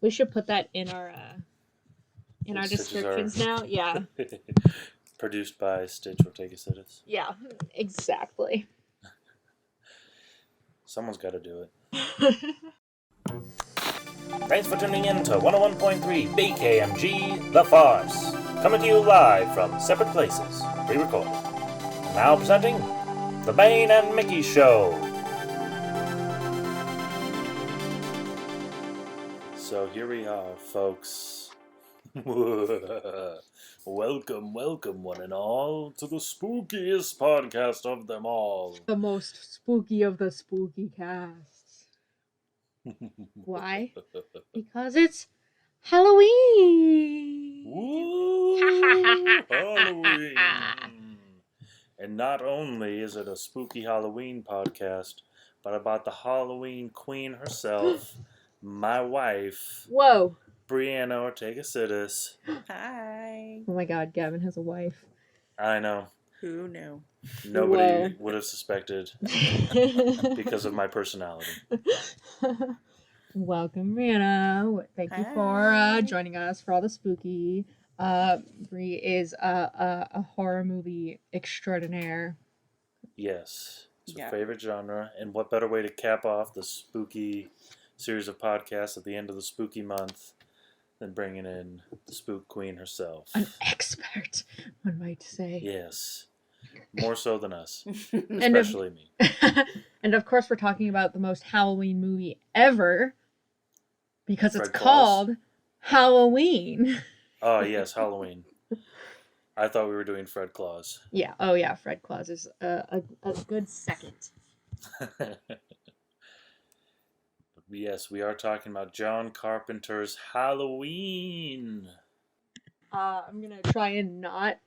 We should put that in our descriptions now. Yeah. Produced by Stitch Ortega. Yeah, exactly. Someone's got to do it. Thanks for tuning in to 101.3 BKMG The Farce. Coming to you live from separate places, pre-recorded. Now presenting The Bane and Mickey Show. So here we are, folks. Welcome, one and all, to the spookiest podcast of them all. The most spooky of the spooky casts. Why? Because it's Halloween! Woo! Halloween! And not only is it a spooky Halloween podcast, but about the Halloween queen herself, my wife. Whoa! Briana Ortega. Hi. Oh my god, Gavin has a wife. I know. Who knew? Nobody would have suspected because of my personality. Welcome, Briana. Thank you for joining us for all the spooky. Bri is a horror movie extraordinaire. Yes. It's her favorite genre. And what better way to cap off the spooky series of podcasts at the end of the spooky month than bringing in the spook queen herself. An expert, one might say. Yes. More so than us. Especially me. And of course we're talking about the most Halloween movie ever. Because Fred it's Claus. called Halloween. Oh, yes, Halloween. I thought we were doing Fred Claus. Yeah. Oh, yeah. Fred Claus is a good second. Yes, we are talking about John Carpenter's Halloween. I'm going to try and not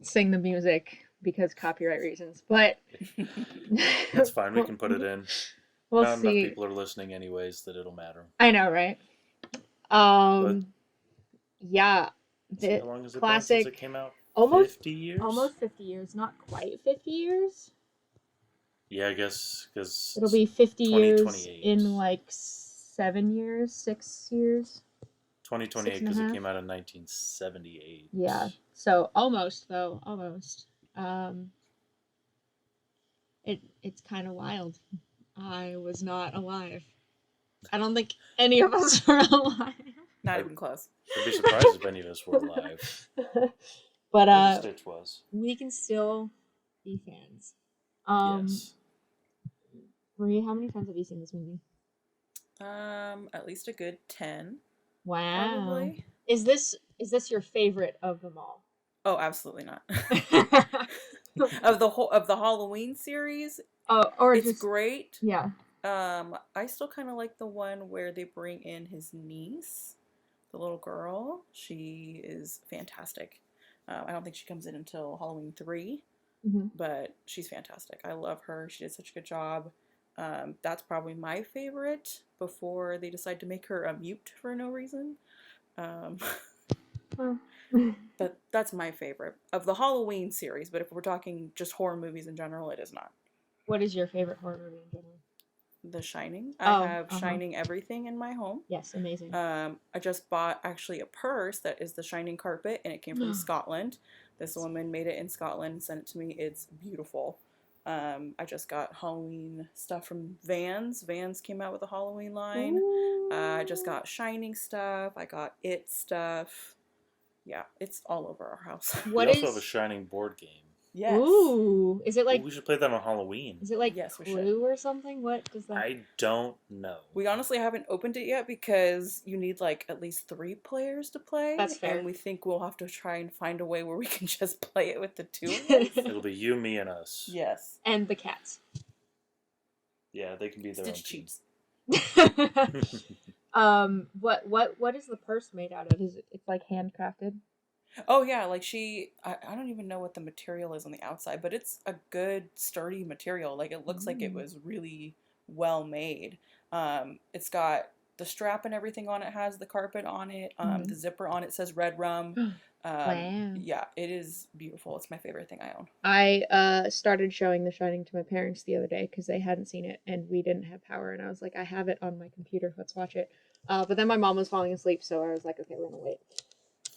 sing the music because copyright reasons, but... That's fine. We can put it in. We'll Not see. enough people are listening anyways that it'll matter. I know, right? Yeah. The how long has it classic, been since it came out? almost 50 years? Almost 50 years. Not quite 50 years. Yeah, I guess because It'll be 50 years 2028. in like 7 years, 6 years. 2028 because it came out in 1978. Yeah. So almost though, almost. It's kind of wild. I was not alive. I don't think any of us were alive. Not even close. I'd be surprised if any of us were alive. But Maybe Stitch was. we can still be fans. Yes. Marie, how many times have you seen this movie? At least a good 10. Wow. Probably. Is this your favorite of them all? Oh, absolutely not. of the Halloween series, or it's just, great. Yeah. I still kind of like the one where they bring in his niece, the little girl. She is fantastic. I don't think she comes in until Halloween 3, but she's fantastic. I love her. She did such a good job. That's probably my favorite before they decide to make her a mute for no reason. But that's my favorite of the Halloween series. But if we're talking just horror movies in general, it is not. What is your favorite horror movie in general? The Shining. I have Shining everything in my home. Yes, amazing. I just bought actually a purse that is the Shining carpet, and it came from Scotland. This woman made it in Scotland and sent it to me. It's beautiful. I just got Halloween stuff from Vans. Vans came out with a Halloween line. I just got Shining stuff. I got It stuff. Yeah, it's all over our house. We also have a Shining board game. Yes. Ooh, is it like? We should play that on Halloween. Is it like yes, Clue or something? What does that? I don't know. We honestly haven't opened it yet because you need like at least 3 players to play. That's fair. And we think we'll have to try and find a way where we can just play it with the 2 of us. It'll be you, me, and us. Yes. And the cats. Yeah, they can be their Stitch own cheats. What is the purse made out of? It's like handcrafted? Oh yeah, like I don't even know what the material is on the outside, but it's a good sturdy material. Like it looks like it was really well made. It's got the strap and everything on it, has the carpet on it. The zipper on it says Red Rum. Wow. Yeah, it is beautiful. It's my favorite thing I own. I started showing The Shining to my parents the other day because they hadn't seen it and we didn't have power, and I was like, I have it on my computer, let's watch it. But then my mom was falling asleep, so I was like, okay, we're gonna wait.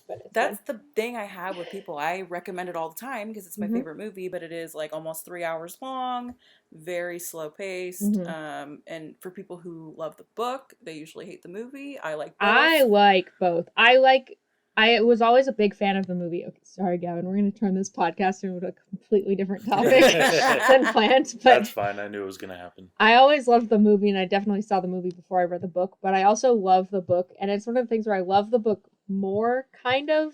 But that's the thing I have with people. I recommend it all the time because it's my favorite movie, but it is like almost 3 hours long, very slow paced. And for people who love the book, they usually hate the movie. I like both. I like both. I was always a big fan of the movie. Okay, sorry, Gavin. We're going to turn this podcast into a completely different topic than planned. But that's fine. I knew it was going to happen. I always loved the movie, and I definitely saw the movie before I read the book. But I also love the book, and it's one of the things where I love the book more, kind of.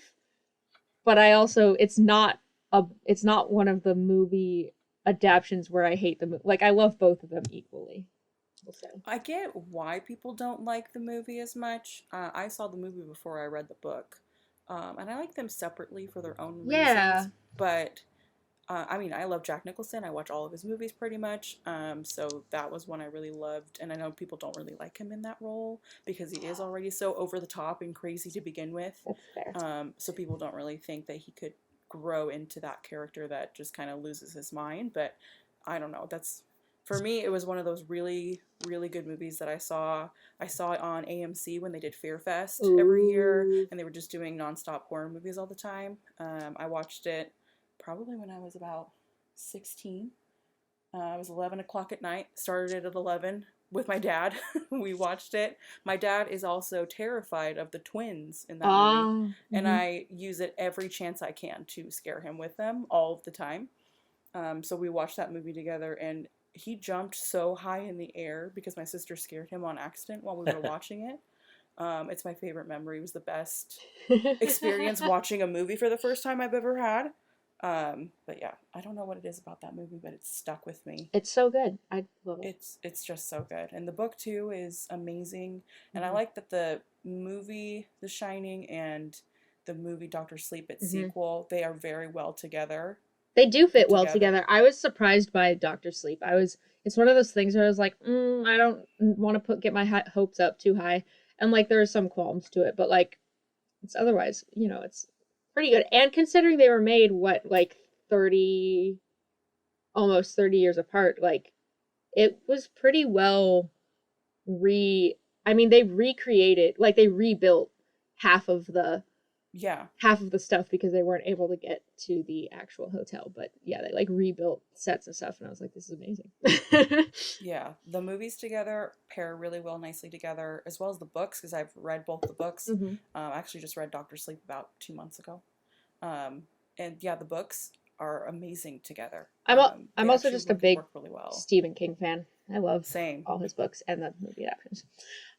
But I also it's not one of the movie adaptations where I hate the movie. Like I love both of them equally. I get why people don't like the movie as much. I saw the movie before I read the book. And I like them separately for their own reasons. But, I mean, I love Jack Nicholson. I watch all of his movies pretty much. So that was one I really loved. And I know people don't really like him in that role because he is already so over the top and crazy to begin with. That's fair. So people don't really think that he could grow into that character that just kind of loses his mind. But I don't know. For me, it was one of those really, really good movies that I saw. I saw it on AMC when they did Fear Fest every year, and they were just doing nonstop horror movies all the time. I watched it probably when I was about 16. It was 11 o'clock at night. Started it at 11 with my dad. We watched it. My dad is also terrified of the twins in that movie, and I use it every chance I can to scare him with them all of the time. So we watched that movie together, and he jumped so high in the air because my sister scared him on accident while we were watching it. It's my favorite memory. It was the best experience watching a movie for the first time I've ever had. But yeah, I don't know what it is about that movie, but it's stuck with me. It's so good. I love it. It's just so good. And the book too is amazing. And I like that the movie The Shining and the movie Dr. Sleep, its sequel, they are very well together. They do fit well together. I was surprised by Dr. Sleep. It's one of those things where I was like, I don't want to get my hopes up too high. And like, there are some qualms to it, but like, it's otherwise, it's pretty good. And considering they were made, like 30, almost 30 years apart, like, it was pretty well they recreated, like, they rebuilt half of the stuff because they weren't able to get to the actual hotel. But yeah, they like rebuilt sets and stuff, and I was like, this is amazing. Yeah, the movies together pair really well nicely together, as well as the books, because I've read both the books. I actually just read Dr. Sleep about 2 months ago. And yeah, the books are amazing together. I'm also just a big really well. Stephen King fan. I love Same. all his books and the movie adaptations.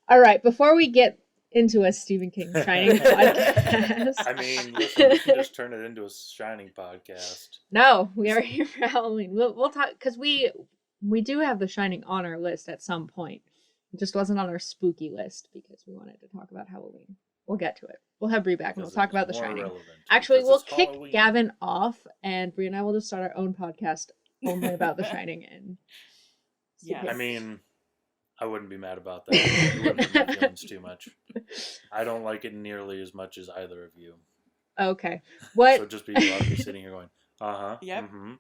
All right, before we get into a Stephen King Shining podcast. I mean, listen, we can just turn it into a Shining podcast. No, we are here for Halloween. We'll talk, because we do have The Shining on our list at some point. It just wasn't on our spooky list because we wanted to talk about Halloween. We'll get to it. We'll have Bree back and we'll talk about The Shining. Actually, we'll kick Halloween. Gavin off, and Bree and I will just start our own podcast only about The Shining. And yeah, I mean, I wouldn't be mad about that. It wouldn't hurt my feelings too much. I don't like it nearly as much as either of you. Okay. What? So just be sitting here going, Yep. Mm-hmm.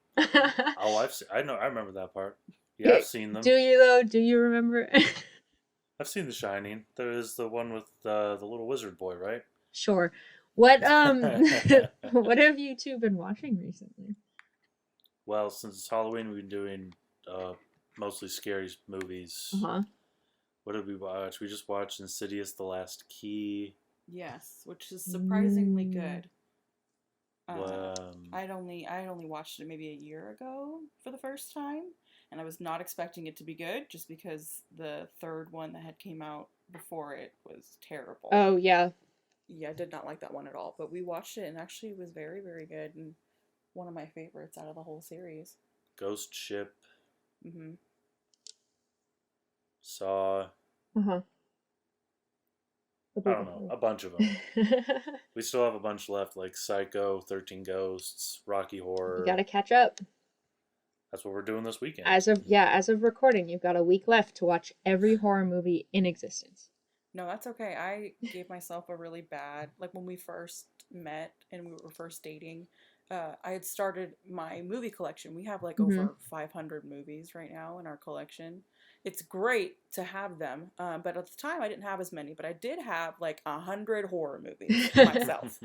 Oh, I remember that part. Yeah, I've seen them. Do you though? Do you remember? I've seen The Shining. There is the one with the little wizard boy, right? Sure. What what have you two been watching recently? Well, since it's Halloween, we've been doing mostly scary movies. What did we watch? We just watched Insidious: The Last Key. Yes, which is surprisingly good. I'd only watched it maybe a year ago for the first time, and I was not expecting it to be good just because the third one that had came out before it was terrible. Oh, yeah. Yeah, I did not like that one at all, but we watched it and actually it was very, very good and one of my favorites out of the whole series. Ghost Ship. Saw. I don't know, a bunch of them. We still have a bunch left, like Psycho, 13 Ghosts, Rocky Horror. You gotta catch up. That's what we're doing this weekend. As of recording, you've got a week left to watch every horror movie in existence. No, that's okay. I gave myself a really bad, like when we first met and we were first dating, I had started my movie collection. We have like over 500 movies right now in our collection. it's great to have them. But at the time, I didn't have as many, but I did have like 100 horror movies myself.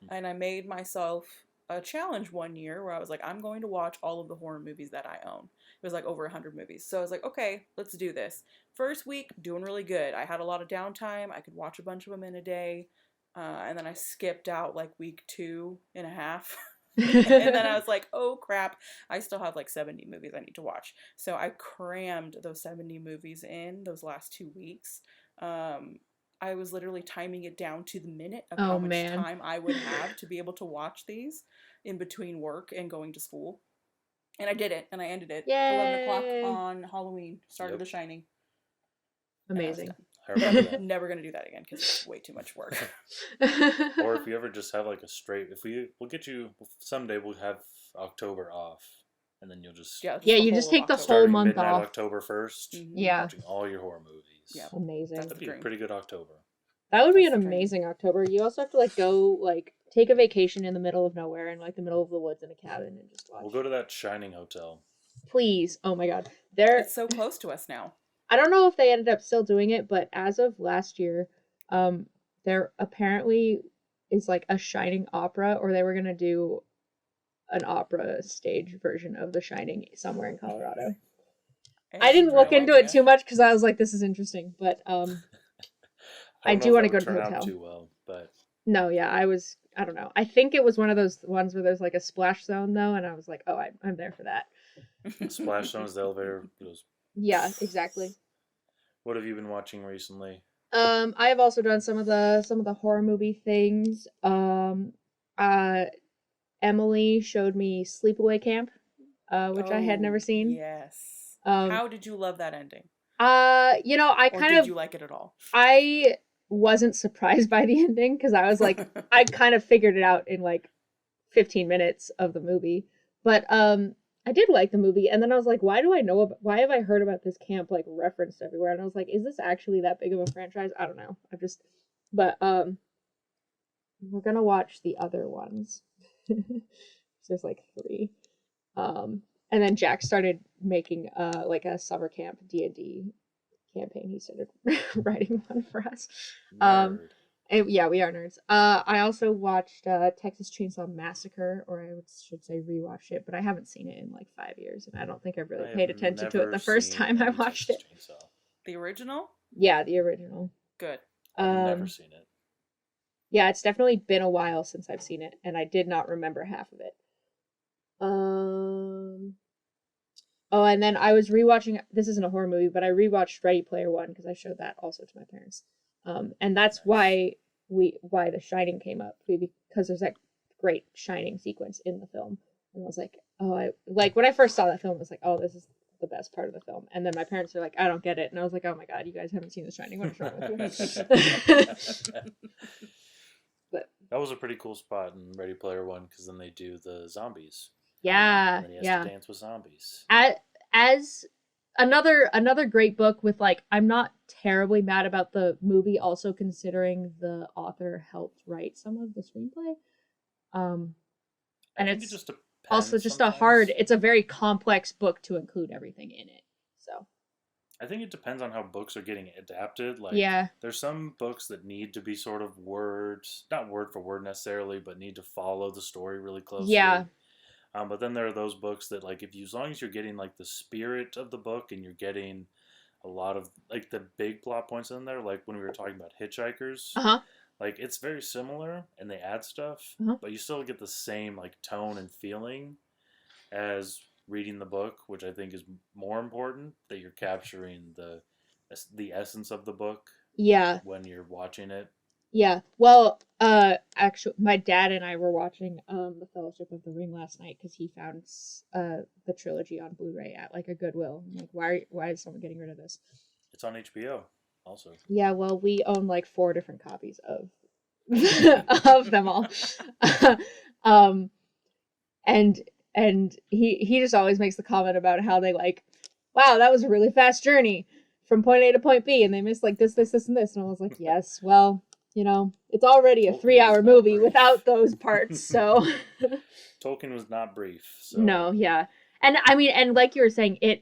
And I made myself a challenge one year where I was like, I'm going to watch all of the horror movies that I own. It was like over 100 movies. So I was like, okay, let's do this. First week, doing really good. I had a lot of downtime. I could watch a bunch of them in a day. And then I skipped out like week 2.5. And then I was like, oh crap, I still have like 70 movies I need to watch. So I crammed those 70 movies in those last 2 weeks. I was literally timing it down to the minute of how much time I would have to be able to watch these in between work and going to school. And I did it, and I ended it. Yay. 11 o'clock on Halloween. Started The Shining. Amazing. I remember that. Never going to do that again because it's way too much work. Or if you ever just have like a straight, we'll get you, someday we'll have October off. And then you'll just... Yeah, you just take the whole month off. October 1st. Mm-hmm. Yeah. Watching all your horror movies. Yeah. Amazing. That'd be a pretty good October. That would be an amazing October. You also have to like go like take a vacation in the middle of nowhere in like the middle of the woods in a cabin and just watch. We'll go to that Shining hotel. Please. Oh my god. It's so close to us now. I don't know if they ended up still doing it, but as of last year, there apparently is like a Shining opera, or they were gonna do an opera stage version of The Shining somewhere in Colorado. I didn't look into it too much because I was like, this is interesting, but I do want to go to the hotel. Too well, but no, yeah, I don't know. I think it was one of those ones where there's like a splash zone though, and I was like, oh, I'm there for that. Splash zone is the elevator. Yeah, exactly. What have you been watching recently? I have also done some of the horror movie things. Emily showed me Sleepaway Camp, which I had never seen. Yes. How did you love that ending? Did you like it at all? I wasn't surprised by the ending because I was like, I kind of figured it out in like 15 minutes of the movie. But I did like the movie, and then I was like, why have I heard about this camp like referenced everywhere? And I was like, is this actually that big of a franchise? I don't know. But we're gonna watch the other ones. There's like 3. And then Jack started making like a summer camp D&D campaign. He started writing one for us. Yeah, we are nerds. I also watched Texas Chainsaw Massacre, or I should say rewatched it, but I haven't seen it in like 5 years, and I don't think I really paid attention to it the first time I watched it. The original? Yeah, the original. Good. I've never seen it. Yeah, it's definitely been a while since I've seen it, and I did not remember half of it. Oh, and then I was rewatching, this isn't a horror movie, but I rewatched Ready Player One because I showed that also to my parents. And that's why The Shining came up, because there's that great Shining sequence in the film. And I was like, when I first saw that film, I was like, oh, this is the best part of the film. And then my parents were like, I don't get it. And I was like, oh my god, you guys haven't seen The Shining. What is wrong with you? But that was a pretty cool spot in Ready Player One, because then they do the zombies. Yeah, and he has to dance with zombies. As another great book with like, I'm not terribly mad about the movie, also considering the author helped write some of the screenplay. And it's just also just it's a very complex book to include everything in it. So I think it depends on how books are getting adapted. Like, there's some books that need to be sort of not word for word necessarily, but need to follow the story really closely. Yeah. But then there are those books that, like, as long as you're getting like the spirit of the book and you're getting a lot of like the big plot points in there, like when we were talking about Hitchhikers, like it's very similar and they add stuff, but you still get the same like tone and feeling as reading the book, which I think is more important, that you're capturing the essence of the book. Yeah. When you're watching it. Yeah. Well, actually, my dad and I were watching The Fellowship of the Ring last night because he found the trilogy on Blu-ray at like a Goodwill. I'm like, why is someone getting rid of this? It's on HBO also. Yeah, well, we own like 4 different copies of of them all. And he just always makes the comment about how they like, wow, that was a really fast journey from point A to point B, and they missed like this, and this. And I was like, yes, well, you know, it's already a 3-hour movie without those parts, so. Tolkien was not brief. So. No, yeah. And I mean, and like you were saying, the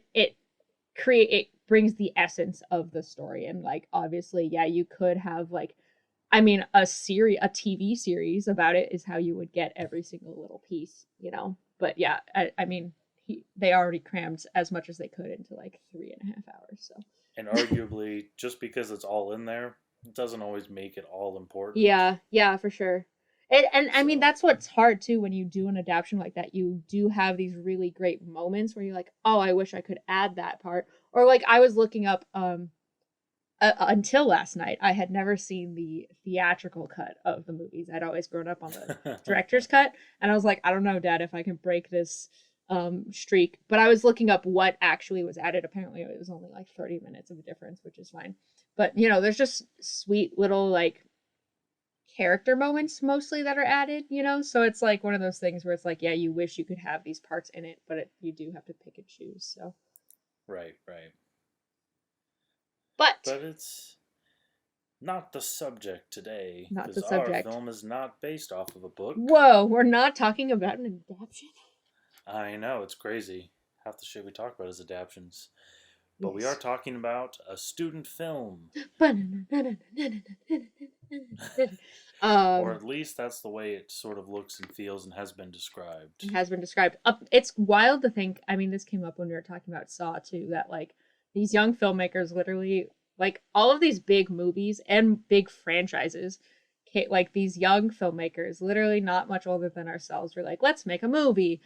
brings the essence of the story. And like obviously, yeah, you could have like, I mean, a TV series about it is how you would get every single little piece, you know. But yeah, I mean, they already crammed as much as they could into like 3.5 hours. So, and arguably, just because it's all in there, it doesn't always make it all important. Yeah, for sure. And I mean, that's what's hard too when you do an adaptation like that. You do have these really great moments where you're like, oh, I wish I could add that part. Or like I was looking up until last night, I had never seen the theatrical cut of the movies. I'd always grown up on the director's cut, and I was like, I don't know, Dad, if I can break this streak. But I was looking up what actually was added. Apparently, it was only like 30 minutes of a difference, which is fine. But you know, there's just sweet little like character moments mostly that are added, you know. So it's like one of those things where it's like, yeah, you wish you could have these parts in it, but you do have to pick and choose. So right. But it's not the subject today. Not the subject. Our film is not based off of a book. Whoa, we're not talking about an adaptation. I know, it's crazy. Half the shit we talk about is adaptations. But we are talking about a student film. Or at least that's the way it sort of looks and feels and has been described. It has been described. It's wild to think, I mean, this came up when we were talking about Saw too, that like these young filmmakers literally, like all of these big movies and big franchises, like these young filmmakers, literally not much older than ourselves, were like, let's make a movie.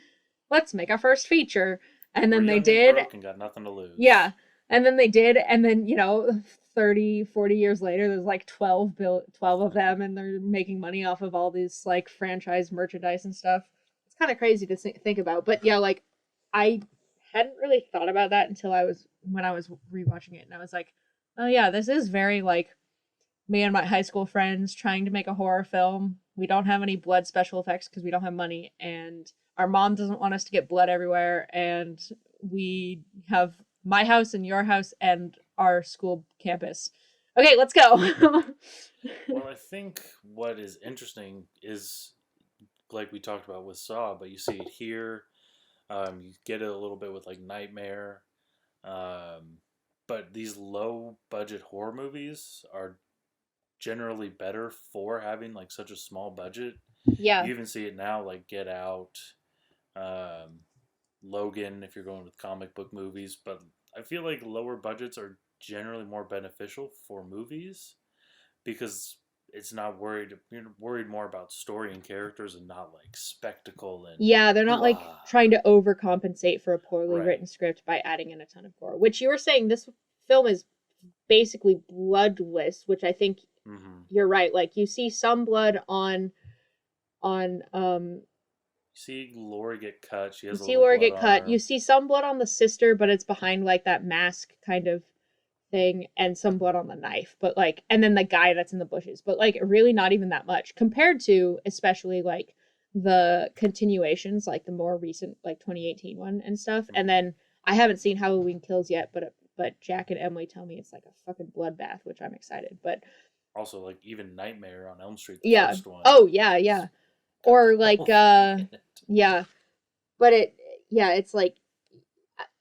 Let's make our first feature. And then they did. And got nothing to lose. Yeah. And then they did. And then, you know, 30, 40 years later, there's like 12 of them, and they're making money off of all these like franchise merchandise and stuff. It's kind of crazy to think about. But yeah, like I hadn't really thought about that until when I was rewatching it, and I was like, oh yeah, this is very like me and my high school friends trying to make a horror film. We don't have any blood special effects because we don't have money, and our mom doesn't want us to get blood everywhere, and we have my house and your house and our school campus. Okay, let's go. Well, I think what is interesting is, like we talked about with Saw, but you see it here. You get it a little bit with like Nightmare. But these low budget horror movies are generally better for having like such a small budget. Yeah. You even see it now, like Get Out, Logan, if you're going with comic book movies. But I feel like lower budgets are generally more beneficial for movies because it's not you're worried more about story and characters and not like spectacle and they're not like trying to overcompensate for a poorly written script by adding in a ton of gore, which you were saying this film is basically bloodless, which I think you're right. Like you see some blood on you see Lori get cut. You see Lori get cut. You see some blood on the sister, but it's behind like that mask kind of thing, and some blood on the knife, but like, and then the guy that's in the bushes, but like really not even that much compared to especially like the continuations, like the more recent like 2018 one and stuff. And then I haven't seen Halloween Kills yet, but Jack and Emily tell me it's like a fucking bloodbath, which I'm excited. But also like even Nightmare on Elm Street, the first one. Oh yeah. Or like yeah, but it's like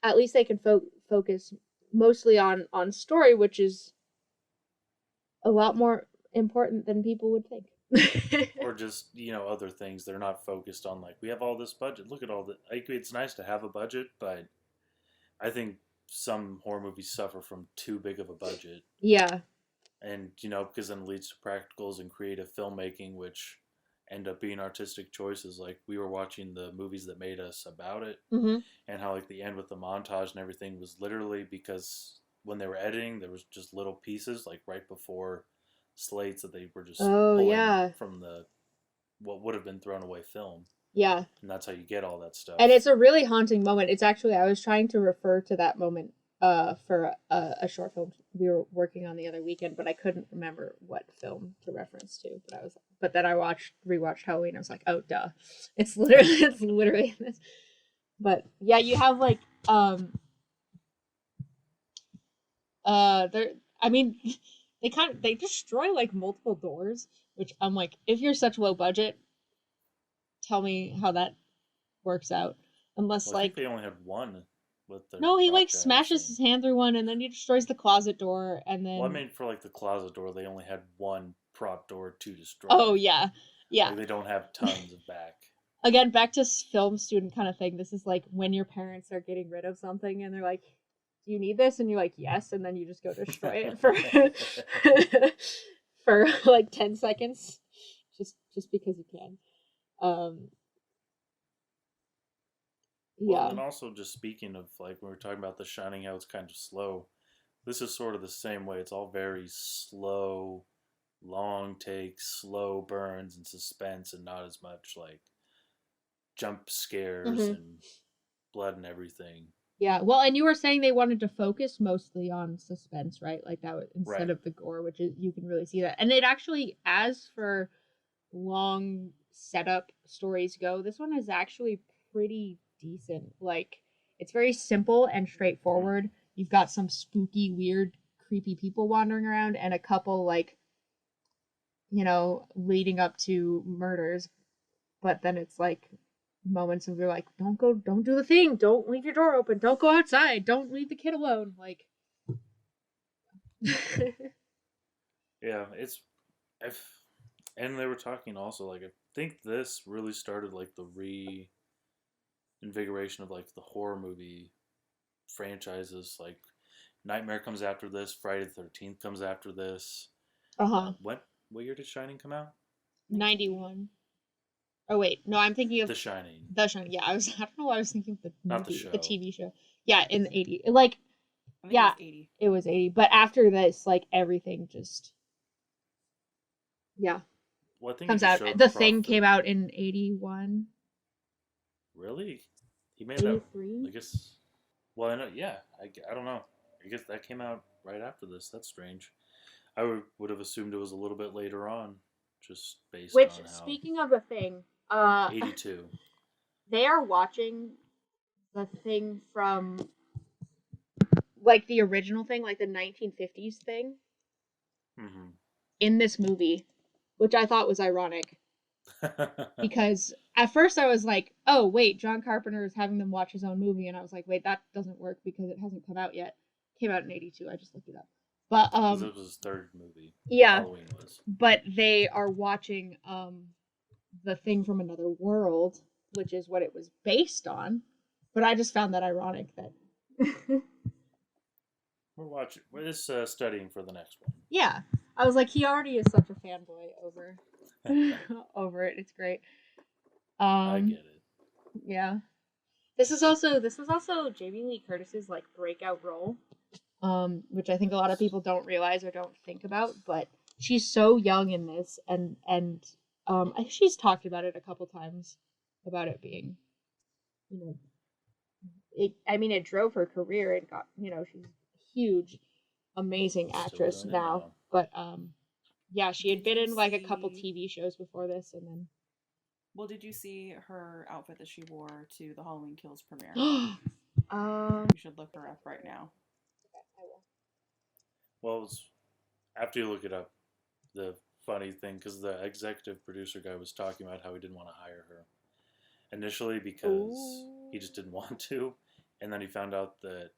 at least they can focus mostly on story, which is a lot more important than people would think. Or just, you know, other things. They're not focused on like, we have all this budget. Look at all the, like, it's nice to have a budget, but I think some horror movies suffer from too big of a budget. Yeah. And, you know, because then it leads to practicals and creative filmmaking, which end up being artistic choices. Like we were watching the movies that made us about it, and how like the end with the montage and everything was literally because when they were editing, there was just little pieces like right before slates that they were just pulling from the what would have been thrown away film. Yeah, and that's how you get all that stuff. And it's a really haunting moment. It's actually, I was trying to refer to that moment for a short film we were working on the other weekend, but I couldn't remember what film to reference to. But then I rewatched Halloween. I was like, oh duh, it's literally this. But yeah, you have like they destroy like multiple doors, which I'm like, if you're such low budget, tell me how that works out. Unless I think they only had one. with the No, he prop like guys. smashes his hand through one, and then he destroys the closet door, and then. Well, I mean, for like the closet door, they only had one prop door to destroy. Oh yeah, yeah. Like, they don't have tons of back. Again, back to film student kind of thing. This is like when your parents are getting rid of something, and they're like, "Do you need this?" And you're like, "Yes," and then you just go destroy it for for like 10 seconds, just because you can. Yeah. Well, and also just speaking of like when we were talking about The Shining, how it's kind of slow. This is sort of the same way. It's all very slow, long takes, slow burns and suspense, and not as much like jump scares and blood and everything. Yeah, well, and you were saying they wanted to focus mostly on suspense, right? Like that instead of the gore, which is you can really see that. And it actually, as for long setup stories go, this one is actually pretty decent. Like it's very simple and straightforward. You've got some spooky, weird, creepy people wandering around, and a couple like, leading up to murders. But then it's like moments of you're like, don't do the thing, don't leave your door open, don't go outside, don't leave the kid alone, like. Yeah, and they were talking also like I think this really started like the reinvigoration of like the horror movie franchises. Like Nightmare comes after this, Friday the 13th comes after this. What year did Shining come out? 91. Oh wait, no, I'm thinking of The Shining. The Shining. Yeah, I don't know why I was thinking of the movie, not the show, the TV show. Yeah, in the 80s. Like, yeah, it was 80. It was 80. But after this, like everything just, yeah, well, I think comes out. The Thing came out in 81. Really? He made 83? That. I guess. Well, I know. Yeah, I don't know. I guess that came out right after this. That's strange. I would have assumed it was a little bit later on. Just based on how... Speaking of The Thing, 82. They are watching The Thing from like the original Thing, like the 1950s Thing, in this movie, which I thought was ironic. Because at first I was like, oh wait, John Carpenter is having them watch his own movie, and I was like, wait, that doesn't work because it hasn't come out yet. It came out in 82. I just looked it up. But it was his third movie. Yeah. Halloween was. But they are watching The Thing from Another World, which is what it was based on. But I just found that ironic that we're just studying for the next one. Yeah. I was like, he already is such a fanboy over over it. It's great. I get it. Yeah. This was also Jamie Lee Curtis's like breakout role. Which I think a lot of people don't realize or don't think about, but she's so young in this, and I think she's talked about it a couple times, about it being, it drove her career and got, she's a huge, amazing actress now. But yeah, she had been in like a couple TV shows before this, and then. Well, did you see her outfit that she wore to the Halloween Kills premiere? You should look her up right now. Well, after you look it up, the funny thing, because the executive producer guy was talking about how he didn't want to hire her initially because he just didn't want to, and then he found out that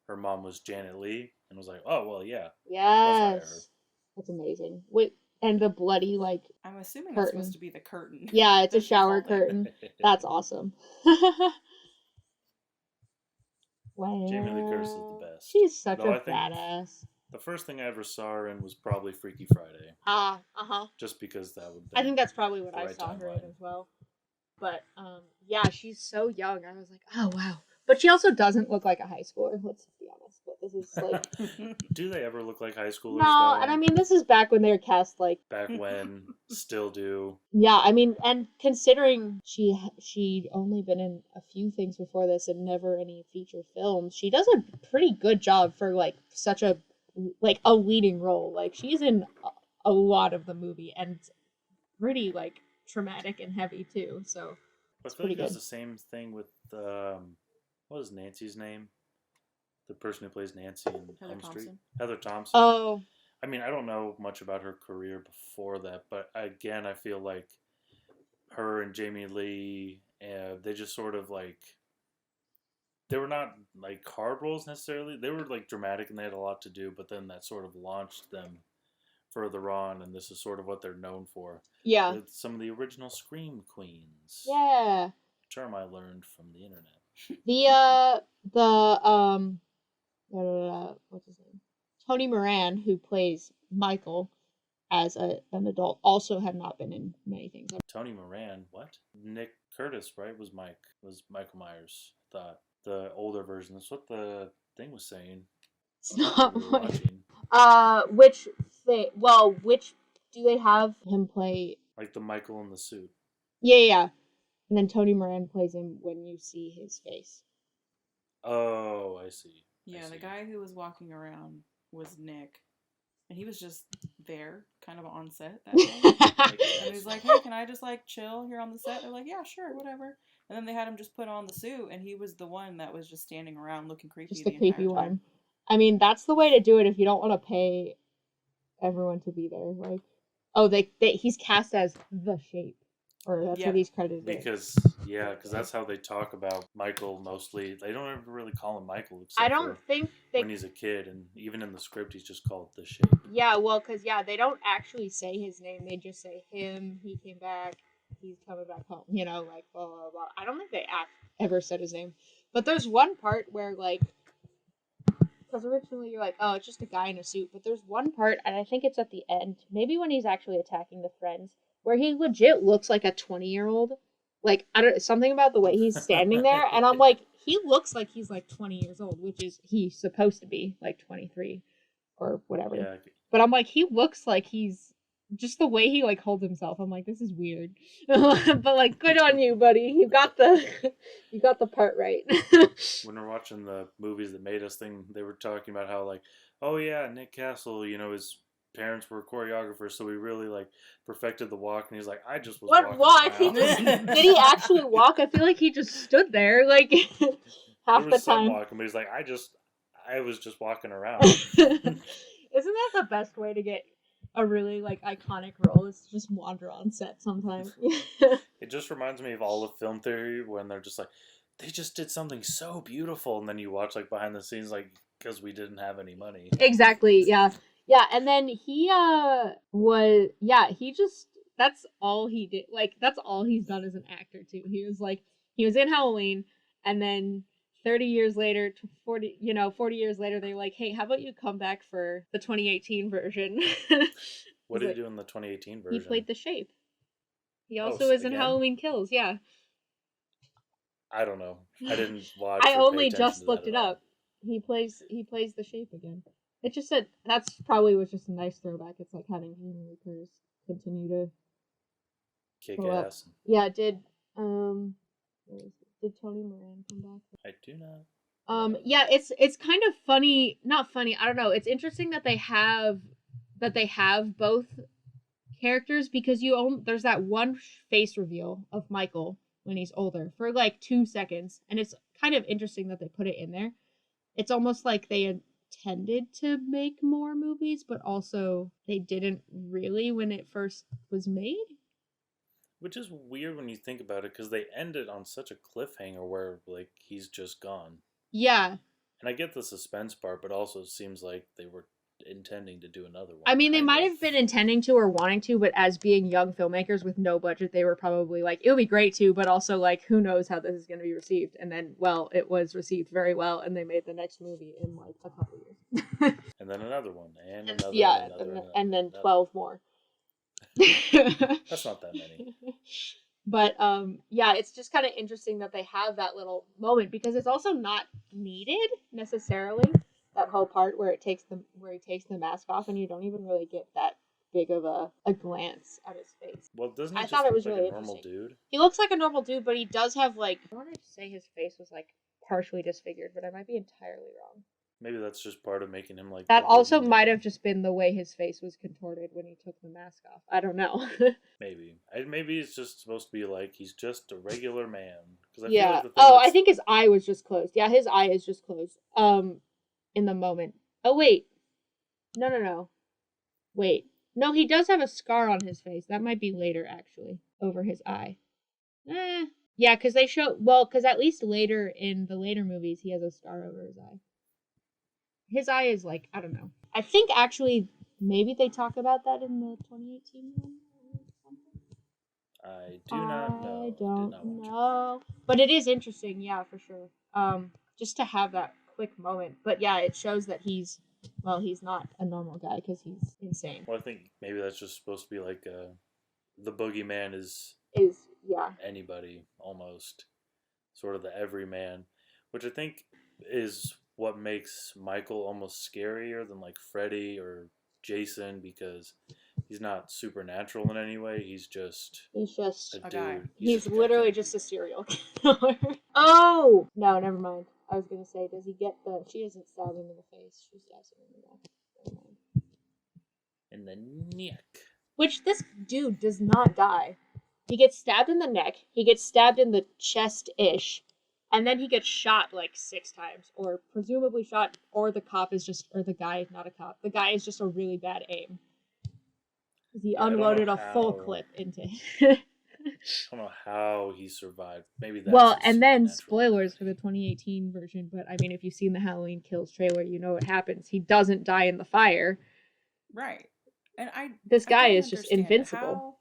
her mom was Janet Leigh and was like, oh, well, yeah. Yes. That's amazing. Wait, and the bloody, like, I'm assuming curtain. That's supposed to be the curtain. Yeah, it's a shower curtain. That's awesome. Wow. Jamie Lee Curtis is the best. She's such a badass. The first thing I ever saw her in was probably Freaky Friday. Just because that would. I think that's probably what I saw her in as well. But yeah, she's so young. I was like, oh wow. But she also doesn't look like a high schooler. Let's be honest. But this is like. Do they ever look like high schoolers? No, though? And I mean this is back when they were cast like. Back when, still do. Yeah, I mean, and considering she'd only been in a few things before this and never any feature films, she does a pretty good job for like such a leading role. Like she's in a lot of the movie and pretty like traumatic and heavy too. So I feel like it's the same thing with what is Nancy's name? The person who plays Nancy in Elm Street, Heather Thompson. Oh, I mean, I don't know much about her career before that, but again, I feel like her and Jamie Lee, they just sort of like they were not like hard roles necessarily. They were like dramatic and they had a lot to do, but then that sort of launched them further on, and this is sort of what they're known for. Yeah. Some of the original Scream Queens. Yeah. Term I learned from the internet. What's his name? Tony Moran, who plays Michael as an adult, also had not been in many things. Tony Moran, what? Nick Curtis, right? Was Michael Myers? I thought the older version. That's what the thing was saying. It's not which thing? Well, which do they have him play? Like the Michael in the suit. Yeah. And then Tony Moran plays him when you see his face. Oh, I see. Yeah, the guy who was walking around was Nick. And he was just there, kind of on set that day. And he's like, hey, can I just like chill here on the set? They're like, yeah, sure, whatever. And then they had him just put on the suit, and he was the one that was just standing around looking creepy. Just the creepy one. I mean, that's the way to do it if you don't want to pay everyone to be there. Like, he's cast as the Shape. Or that's what he's credited because that's how they talk about Michael mostly. They don't ever really call him Michael except when he's a kid, and even in the script he's just called the Shape. Yeah, well, because they don't actually say his name. They just say him. He came back. He's coming back home. You know, like blah blah blah. I don't think they ever said his name. But there's one part where like, because originally you're like, oh, it's just a guy in a suit. But there's one part, and I think it's at the end, maybe when he's actually attacking the friends, where he legit looks like a 20-year-old. Like, I don't, something about the way he's standing there, and I'm like, he looks like he's like 20 years old, which is he's supposed to be like 23 or whatever. Yeah. But I'm like, he looks like he's just the way he like holds himself. I'm like, this is weird. But like, good on you, buddy. You got the part right. When we're watching the movies that made us think, they were talking about how like, oh yeah, Nick Castle, you know, his parents were choreographers, so we really like perfected the walk, and he's like, I just was walking around. Did he actually walk? I feel like he just stood there like half the time. Some walking, but he's like, I was just walking around. Isn't that the best way to get a really like iconic role? Is to just wander on set sometimes. It just reminds me of all of film theory when they're just like, they just did something so beautiful, and then you watch like behind the scenes, like, because we didn't have any money. Exactly. Yeah, and then he that's all he did. Like, that's all he's done as an actor, too. He was in Halloween, and then 40 years later, they're like, hey, how about you come back for the 2018 version? What did he do in the 2018 version? He played the Shape. He also is in Halloween Kills, yeah. I don't know. I didn't watch. I only just looked it up. He plays the Shape again. It just said that's probably was just a nice throwback. It's like having Jamie Lee Curtis continue to kick ass. Up. Yeah, did Tony Moran come back? I do not. Yeah, it's kind of funny. Not funny. I don't know. It's interesting that they have both characters because there's that one face reveal of Michael when he's older for like 2 seconds, and it's kind of interesting that they put it in there. It's almost like they intended to make more movies, but also they didn't really when it first was made. Which is weird when you think about it, because they ended on such a cliffhanger where, like, he's just gone. Yeah. And I get the suspense part, but also it seems like they were intending to do another one. I mean, they might have been intending to or wanting to, but as being young filmmakers with no budget, they were probably like, it would be great to, but also like, who knows how this is going to be received. And then, well, it was received very well, and they made the next movie in like a couple years. And then another one, and another, yeah, and then 12 more. That's not that many. But yeah, it's just kind of interesting that they have that little moment because it's also not needed necessarily. That whole part where he takes the mask off and you don't even really get that big of a glance at his face. Well, doesn't he I thought it was like really a normal dude? He looks like a normal dude, but he does have like, I want to say his face was like partially disfigured, but I might be entirely wrong. Maybe that's just part of making him like... That also might have just been the way his face was contorted when he took the mask off. I don't know. Maybe it's just supposed to be like he's just a regular man. Yeah. I think his eye was just closed. Yeah, his eye is just closed. In the moment. Oh, wait. No. Wait. No, he does have a scar on his face. That might be later, actually. Over his eye. Yeah, because they show, well, because at least later in the later movies, he has a scar over his eye. His eye is like, I don't know. I think actually maybe they talk about that in the 2018 one or something. I do not know. I don't know. But it is interesting, yeah, for sure. Just to have that quick moment. But yeah, it shows that he's not a normal guy because he's insane. Well, I think maybe that's just supposed to be like the boogeyman is yeah, anybody almost, sort of the everyman, which I think is what makes Michael almost scarier than like Freddy or Jason, because he's not supernatural in any way. He's just a guy. He's literally just a serial killer. Oh no, never mind. I was gonna say, does he get the? She doesn't stab him in the face. She stabs him in the neck. Never mind. In the neck. Which this dude does not die. He gets stabbed in the neck. He gets stabbed in the chest-ish. And then he gets shot like 6 times, or presumably shot, or the cop is just, or the guy, not a cop. The guy is just a really bad aim. He unloaded a full clip into him. I don't know how he survived. Maybe that's well, and then spoilers for the 2018 version, but I mean, if you've seen the Halloween Kills trailer, you know what happens. He doesn't die in the fire. Right. And this guy is just invincible.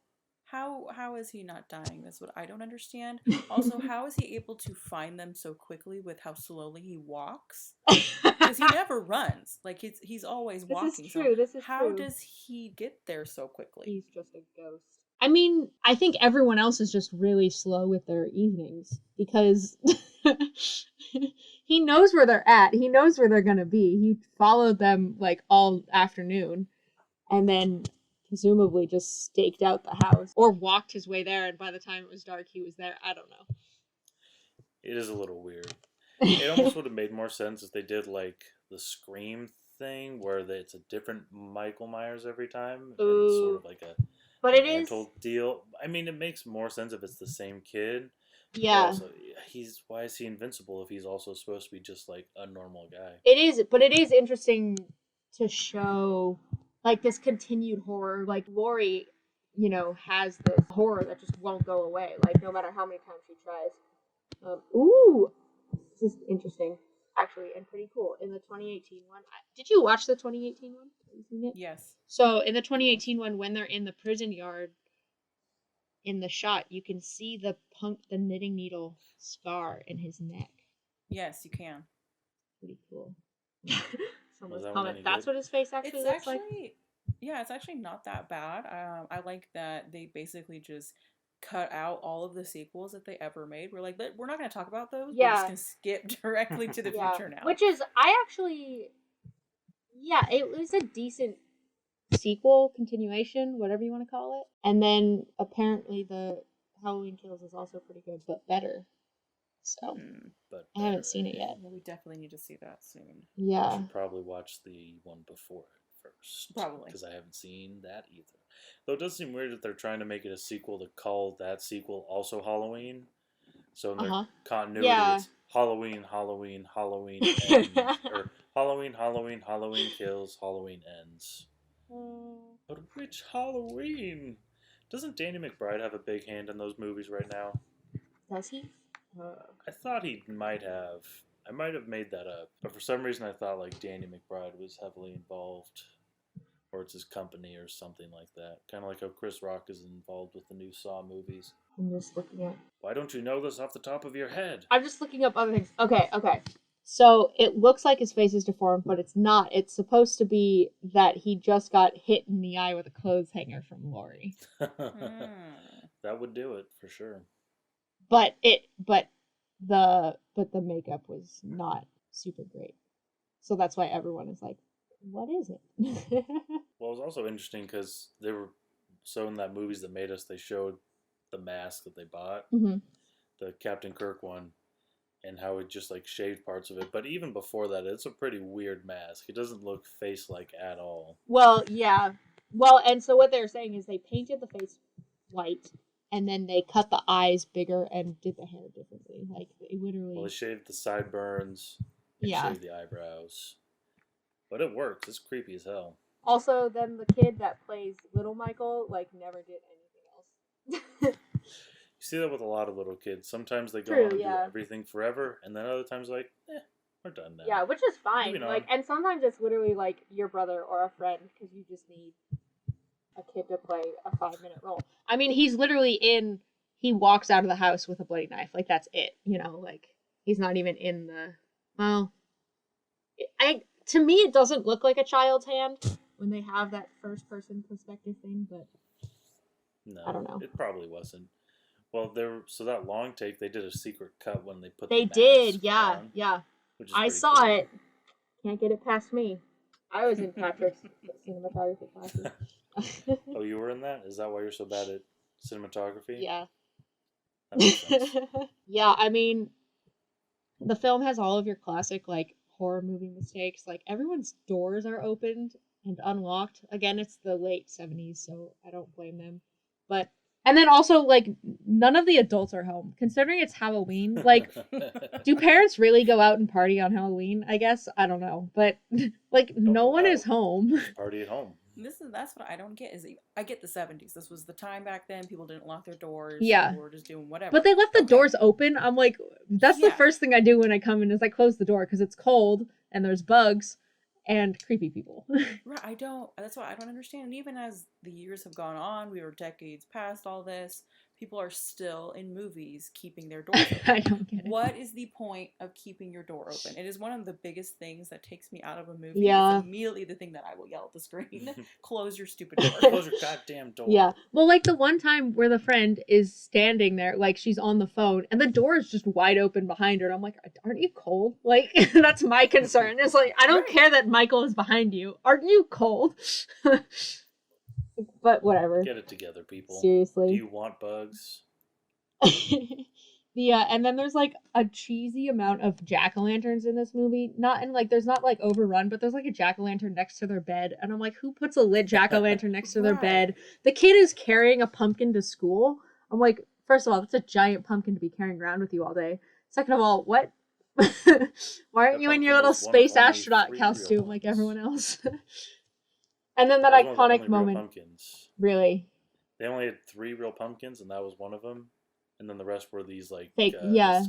How is he not dying? That's what I don't understand. Also, how is he able to find them so quickly with how slowly he walks? Because he never runs. Like he's always walking. This is true. How does he get there so quickly? He's just a ghost. I mean, I think everyone else is just really slow with their evenings because he knows where they're at. He knows where they're gonna be. He followed them like all afternoon, and then presumably just staked out the house or walked his way there, and by the time it was dark he was there. I don't know. It is a little weird. It almost would have made more sense if they did like the Scream thing where it's a different Michael Myers every time. And it's sort of like a mental deal. I mean, it makes more sense if it's the same kid. Yeah. Also, why is he invincible if he's also supposed to be just like a normal guy? It is, but it is interesting to show like this continued horror. Like Laurie, has this horror that just won't go away. Like no matter how many times she tries. This is interesting, actually, and pretty cool. In the 2018 one, did you watch the 2018 one? Have you seen it? Yes. So in the 2018 one, when they're in the prison yard, in the shot, you can see the knitting needle scar in his neck. Yes, you can. Pretty cool. Someone's comment. That's what his face actually looks like. Yeah, it's actually not that bad. I like that they basically just cut out all of the sequels that they ever made. We're like, we're not going to talk about those. Yeah. We're just going to skip directly to the future now. Which is, it was a decent sequel, continuation, whatever you want to call it. And then apparently the Halloween Kills is also pretty good, but better. So, but I haven't seen it yet. Yeah, we definitely need to see that soon. Yeah. I should probably watch the one before it first. Probably. Because I haven't seen that either. Though it does seem weird that they're trying to make it a sequel to call that sequel also Halloween. So in their continuity, it's Halloween, Halloween, Halloween, ends, or Halloween, Halloween, Halloween Kills, Halloween Ends. But which Halloween? Doesn't Danny McBride have a big hand in those movies right now? Does he? I thought he might have. I might have made that up. But for some reason I thought like Danny McBride was heavily involved. Or it's his company or something like that. Kind of like how Chris Rock is involved with the new Saw movies. I'm just looking at... Why don't you know this off the top of your head? I'm just looking up other things. Okay. So it looks like his face is deformed, but it's not. It's supposed to be that he just got hit in the eye with a clothes hanger from Laurie. That would do it for sure. But the makeup was not super great. So that's why everyone is like, what is it? Well, it was also interesting because they were in that movies that made us. They showed the mask that they bought, the Captain Kirk one, and how it just like shaved parts of it. But even before that, it's a pretty weird mask. It doesn't look face-like at all. Well, yeah. Well, and so what they're saying is they painted the face white, and then they cut the eyes bigger and did the hair differently. Like they literally. Well, they shaved the sideburns. And shaved the eyebrows. But it works. It's creepy as hell. Also, then the kid that plays Little Michael, like, never did anything else. see that with a lot of little kids. Sometimes they go on and do everything forever, and then other times like, we're done now. Yeah, which is fine. Like, and sometimes it's literally like your brother or a friend because you just need a kid to play a 5-minute role. I mean, he's literally he walks out of the house with a bloody knife. Like, that's it. You know, like, he's not even in the, well, to me, it doesn't look like a child's hand when they have that first person perspective thing, but no, I don't know. It probably wasn't. Well, so that long take, they did a secret cut when they put they the did, yeah, on, yeah. I saw cool. it. Can't get it past me. I was in Patrick's cinematography classes. Oh, you were in that? Is that why you're so bad at cinematography? Yeah. That makes sense. Yeah, I mean, the film has all of your classic, like, horror movie mistakes. Like, everyone's doors are opened and unlocked. Again, it's the late 70s, so I don't blame them. But, and then also, like, none of the adults are home. Considering it's Halloween, like, do parents really go out and party on Halloween? I guess. I don't know. But, like, no one is home. Just party at home. That's what I don't get is I get the 70s. This was the time back then. People didn't lock their doors. Yeah. People were just doing whatever. But they left the doors open. I'm like, that's the first thing I do when I come in is I close the door because it's cold and there's bugs and creepy people. Right. That's why I don't understand. And even as the years have gone on, we were decades past all this. People are still in movies keeping their doors open. I don't get it. What is the point of keeping your door open? It is one of the biggest things that takes me out of a movie. Yeah. It's immediately the thing that I will yell at the screen. Close your stupid door. Close your goddamn door. Yeah. Well, like the one time where the friend is standing there, like she's on the phone, and the door is just wide open behind her. And I'm like, aren't you cold? Like, that's my concern. It's like, I don't care that Michael is behind you. Aren't you cold? But whatever. Get it together, people. Seriously. Do you want bugs? Yeah, and then there's like a cheesy amount of jack-o'-lanterns in this movie. Not in like, there's not like overrun, but there's like a jack-o'-lantern next to their bed. And I'm like, who puts a lit jack-o'-lantern next to their bed? The kid is carrying a pumpkin to school. I'm like, first of all, that's a giant pumpkin to be carrying around with you all day. Second of all, what? Why aren't you in your little space astronaut costume like everyone else? And then that iconic moment. Really? They only had 3 real pumpkins, and that was one of them. And then the rest were these, like, fake,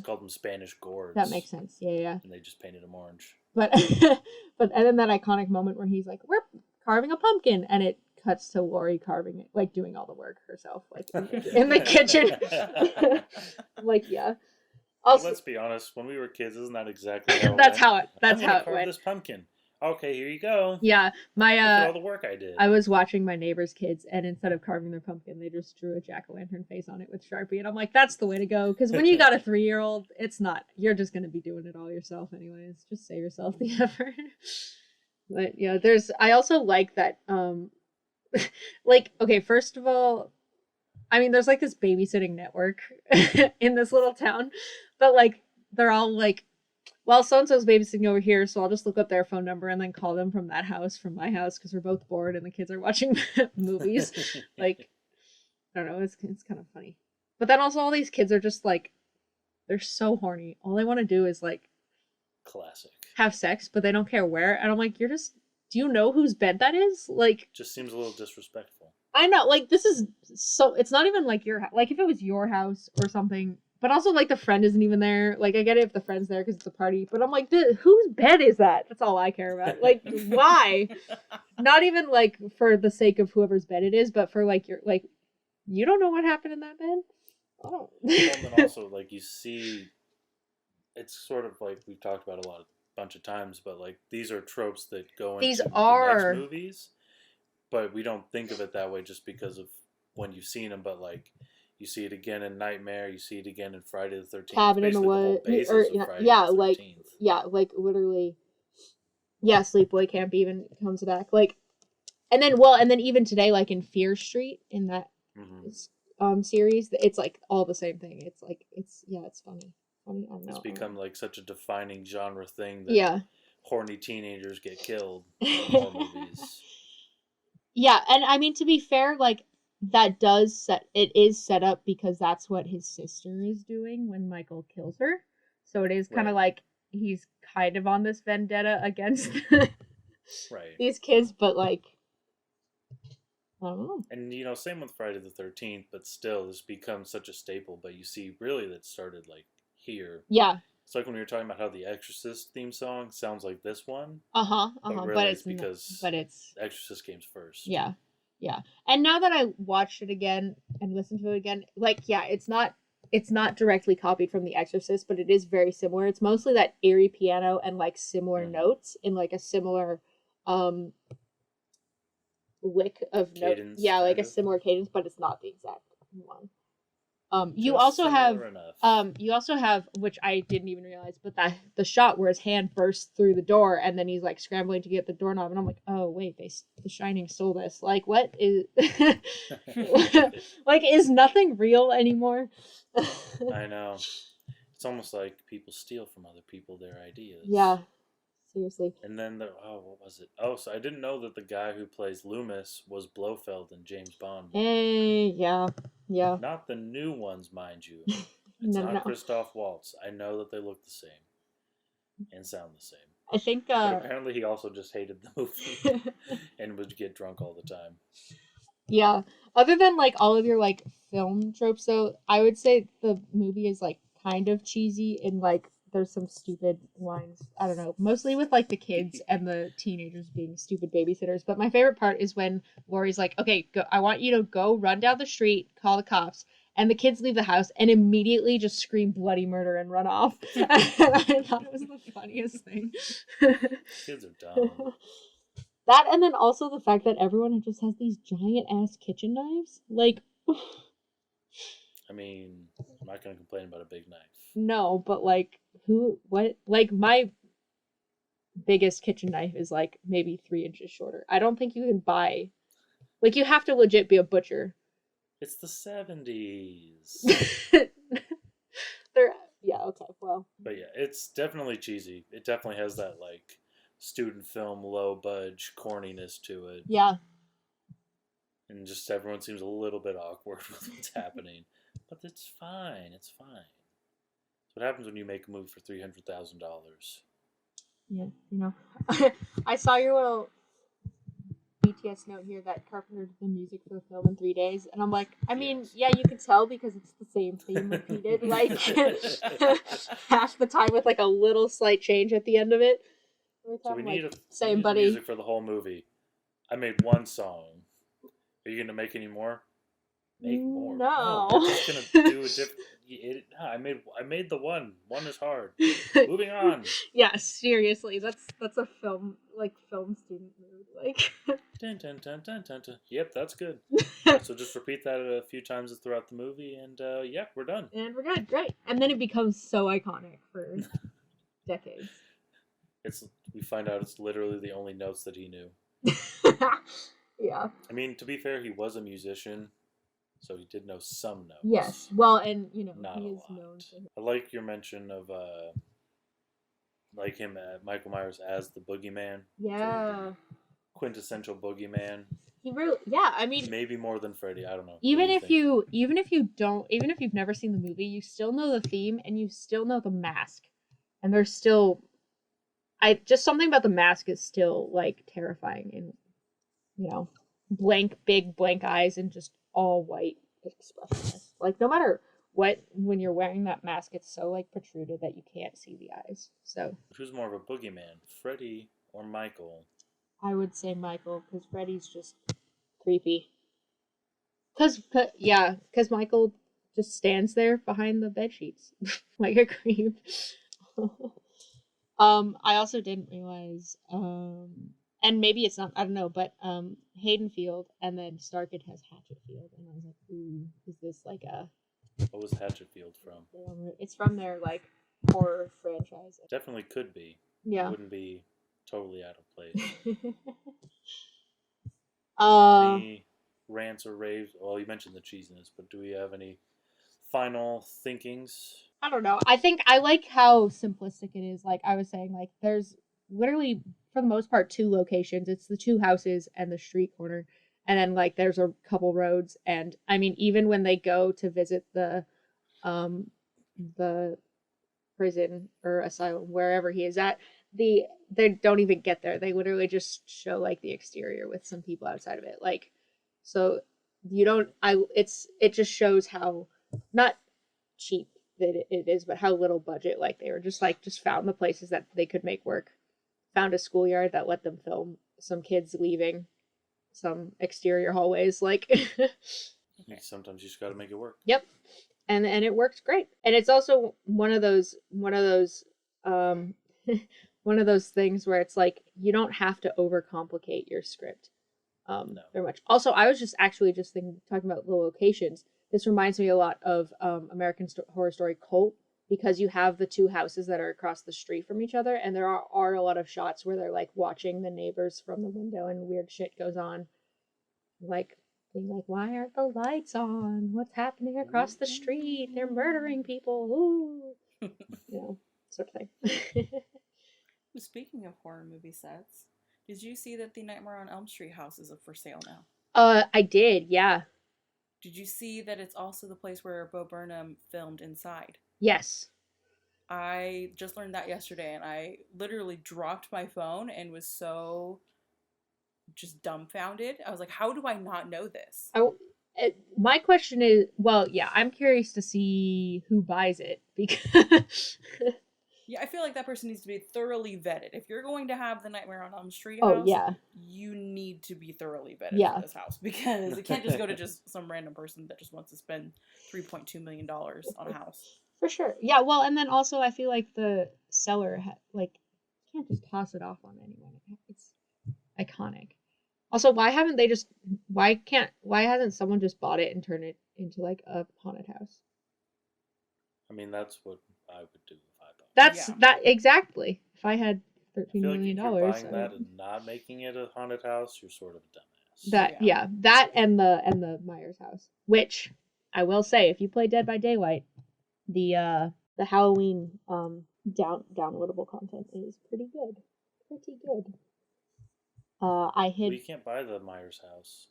called them Spanish gourds. That makes sense, yeah. And they just painted them orange. But, and then that iconic moment where he's like, we're carving a pumpkin, and it cuts to Lori carving it, like, doing all the work herself, like, in the kitchen. Like, yeah. Also, let's be honest, when we were kids, isn't that exactly how it that's went? That's how it went. This pumpkin. Okay, here you go. Yeah, look at all the work I did. I was watching my neighbor's kids, and instead of carving their pumpkin, they just drew a jack-o'-lantern face on it with Sharpie, and I'm like, that's the way to go, because when you got a 3-year-old, it's not. You're just going to be doing it all yourself anyways. Just save yourself the effort. But, yeah, I also like that, like, okay, first of all, I mean, there's, like, this babysitting network in this little town, but, like, they're all, like, well, so-and-so's babysitting over here, so I'll just look up their phone number and then call them from that house, from my house, because we're both bored and the kids are watching movies. Like, I don't know, it's kind of funny. But then also all these kids are just, like, they're so horny. All they want to do is, like... Classic. Have sex, but they don't care where. And I'm like, do you know whose bed that is? Like... Just seems a little disrespectful. I know, like, this is so... It's not even, like, your house. Like, if it was your house or something... But also, like, the friend isn't even there. Like, I get it if the friend's there because it's a party. But I'm like, whose bed is that? That's all I care about. Like, why? Not even, like, for the sake of whoever's bed it is, but for, like, you don't know what happened in that bed? Oh. And then also, like, you see, it's sort of like we've talked about bunch of times, but, like, these are tropes that go into the next movies. But we don't think of it that way just because of when you've seen them, but, like... You see it again in Nightmare. You see it again in Friday the 13th. Cabin in the Woods. Like literally. Yeah, Sleepaway Camp even comes back. Like, and then even today, like in Fear Street in that series, it's like all the same thing. It's like it's funny. I don't know. It's become like such a defining genre thing that horny teenagers get killed in horror movies. Yeah, and I mean to be fair, like. That is set up because that's what his sister is doing when Michael kills her. So it is kind of like he's kind of on this vendetta against these kids, but like Oh. And, you know, same with Friday the 13th, but still, this becomes such a staple. But you see, really, that started, like, here. Yeah. It's like when we were talking about how the Exorcist theme song sounds like this one. But But really, it's it's because but it's the Exorcist game's first. yeah. Yeah. And now that I watched it again and listened to it again, like, yeah, it's not directly copied from The Exorcist, but it is very similar. It's mostly that eerie piano and like similar notes in like a similar lick of notes. Yeah, like a similar cadence, but it's not the exact one. You also have which I didn't even realize, but that the shot where his hand bursts through the door and then he's like scrambling to get the doorknob, and I'm like, oh wait, The Shining stole this. Like, what is like, is nothing real anymore? I know. It's almost like people steal from other people their ideas. Yeah, seriously. And then what was it? Oh, so I didn't know that the guy who plays Loomis was Blofeld in James Bond. Hey, yeah. Not the new ones, mind you. It's not Christoph Waltz. I know that they look the same and sound the same. I think. But apparently, he also just hated the movie and would get drunk all the time. Yeah. Other than like all of your like film tropes, though, I would say the movie is like kind of cheesy and like there's some stupid lines. I don't know, mostly with like the kids and the teenagers being stupid babysitters. But my favorite part is when Laurie's like, "Okay, go. I want you to go run down the street, call the cops." And the kids leave the house and immediately just scream bloody murder and run off. And I thought it was the funniest thing. Kids are dumb. That, and then also the fact that everyone just has these giant ass kitchen knives. Like, I mean, I'm not going to complain about a big knife. No, but like, what? Like, my biggest kitchen knife is like maybe 3 inches shorter. I don't think you can buy, like, you have to legit be a butcher. It's the 70s. Yeah, okay, well. But yeah, it's definitely cheesy. It definitely has that, like, student film, low budge corniness to it. Yeah. And just everyone seems a little bit awkward with what's happening. But it's fine. It's fine. It's what happens when you make a movie for $300,000. Yeah, you know. I saw your little BTS note here that Carpenter did the music for the film in 3 days, and I'm like, I mean, yeah, you can tell because it's the same theme repeated, like half the time with like a little slight change at the end of it. So we need music for the whole movie. I made one song. Are you gonna make any more? Make more. No. We're just gonna do a different. I made the one. One is hard. Moving on. Yeah, seriously, that's a film student mood, like. Dun, dun, dun, dun, dun, dun. Yep, that's good. So just repeat that a few times throughout the movie, and yeah, we're done. And we're good, great. And then it becomes so iconic for decades. We find out it's literally the only notes that he knew. Yeah. I mean, to be fair, he was a musician, so he did know some notes. Yes. Well, and you know, not he a is lot. known for. I like your mention of like him, Michael Myers as the boogeyman. Yeah. Quintessential boogeyman. He really, yeah. I mean, maybe more than Freddy. I don't know. Even if you've never seen the movie, you still know the theme and you still know the mask, and there's still, just something about the mask is still like terrifying, and you know, big blank eyes and just all white expressionless. Like no matter what, when you're wearing that mask, it's so like protruded that you can't see the eyes. So who's more of a boogeyman, Freddy or Michael? I would say Michael, because Freddy's just creepy. Cause Michael just stands there behind the bed sheets like a creep. I also didn't realize, and maybe it's not, I don't know, but Haddonfield and then Starkid has Hatchetfield, and I was like, ooh, is this like a... What was Hatchetfield from? It's from their like horror franchise. Definitely could be. Yeah. It wouldn't be totally out of place. Any rants or raves? Well, you mentioned the cheesiness, but do we have any final thinkings? I don't know. I think I like how simplistic it is. Like I was saying, like there's literally, for the most part, 2 locations. It's the 2 houses and the street corner. And then like there's a couple roads. And I mean, even when they go to visit the prison or asylum, wherever he is at, they don't even get there. They literally just show like the exterior with some people outside of it. Like, So you don't. It just shows how not cheap that it is, but how little budget. Like they were just found the places that they could make work. Found a schoolyard that let them film some kids leaving some exterior hallways. Like sometimes you just got to make it work. Yep. And it works great. And it's also one of those one of those things where it's like you don't have to overcomplicate your script very much. Also, I was talking about the locations. This reminds me a lot of American Horror Story Cult, because you have the two houses that are across the street from each other, and there are a lot of shots where they're like watching the neighbors from the window and weird shit goes on. Like being like, why aren't the lights on? What's happening across the street? They're murdering people. Ooh. Sort of thing. Speaking of horror movie sets, did you see that the Nightmare on Elm Street house is up for sale now? I did, yeah. Did you see that it's also the place where Bo Burnham filmed Inside? Yes. I just learned that yesterday, and I literally dropped my phone and was so just dumbfounded. I was like, how do I not know this? My question is, well, yeah, I'm curious to see who buys it, because yeah, I feel like that person needs to be thoroughly vetted. If you're going to have the Nightmare on Elm Street house, you need to be thoroughly vetted for this house, because it can't just go to just some random person that just wants to spend $3.2 million on a house. For sure. Yeah, well, and then also I feel like the seller can't just toss it off on anyone. It's iconic. Also, why hasn't someone just bought it and turned it into like a haunted house? I mean, that's what I would do if I bought it. That exactly. If I had $13 million, if you're buying that and not making it a haunted house, you're sort of a dumbass. That and the Meyers house, which I will say, if you play Dead by Daylight, the Halloween downloadable content is pretty good. You can't buy the Meyers house.